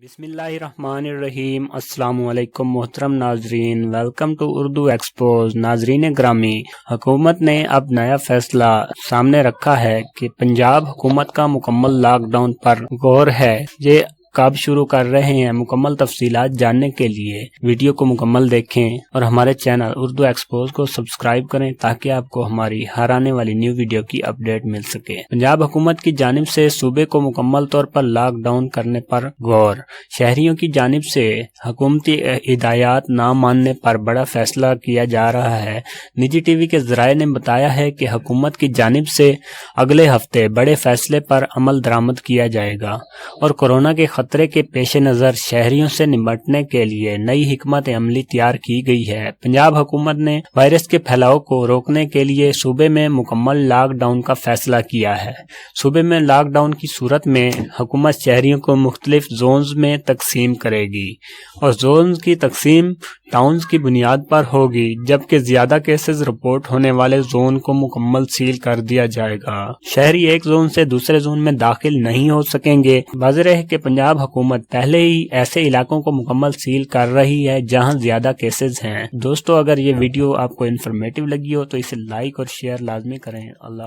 بسم اللہ الرحمن الرحیم۔ السلام علیکم محترم ناظرین، ویلکم ٹو اردو ایکسپوز۔ ناظرین گرامی، حکومت نے اب نیا فیصلہ سامنے رکھا ہے کہ پنجاب حکومت کا مکمل لاک ڈاؤن پر غور ہے۔ یہ کب شروع کر رہے ہیں، مکمل تفصیلات جاننے کے لیے ویڈیو کو مکمل دیکھیں اور ہمارے چینل اردو ایکسپوز کو سبسکرائب کریں تاکہ آپ کو ہماری ہر آنے والی نیو ویڈیو کی اپڈیٹ مل سکے۔ پنجاب حکومت کی جانب سے صوبے کو مکمل طور پر لاک ڈاؤن کرنے پر غور۔ شہریوں کی جانب سے حکومتی ہدایات نہ ماننے پر بڑا فیصلہ کیا جا رہا ہے۔ نجی ٹی وی کے ذرائع نے بتایا ہے کہ حکومت کی جانب سے اگلے ہفتے بڑے فیصلے پر عمل درآمد کیا جائے گا اور کورونا کے خطرے کے پیش نظر شہریوں سے نمٹنے کے لیے نئی حکمت عملی تیار کی گئی ہے۔ پنجاب حکومت نے وائرس کے پھیلاؤ کو روکنے کے لیے صوبے میں مکمل لاک ڈاؤن کا فیصلہ کیا ہے۔ صوبے میں لاک ڈاؤن کی صورت میں حکومت شہریوں کو مختلف زونز میں تقسیم کرے گی اور زونز کی تقسیم ٹاؤنز کی بنیاد پر ہوگی، جبکہ زیادہ کیسز رپورٹ ہونے والے زون کو مکمل سیل کر دیا جائے گا۔ شہری ایک زون سے دوسرے زون میں داخل نہیں ہو سکیں گے۔ واضح ہے کہ پنجاب حکومت پہلے ہی ایسے علاقوں کو مکمل سیل کر رہی ہے جہاں زیادہ کیسز ہیں۔ دوستو، اگر یہ ویڈیو آپ کو انفارمیٹیو لگی ہو تو اسے لائک اور شیئر لازمی کریں۔ اللہ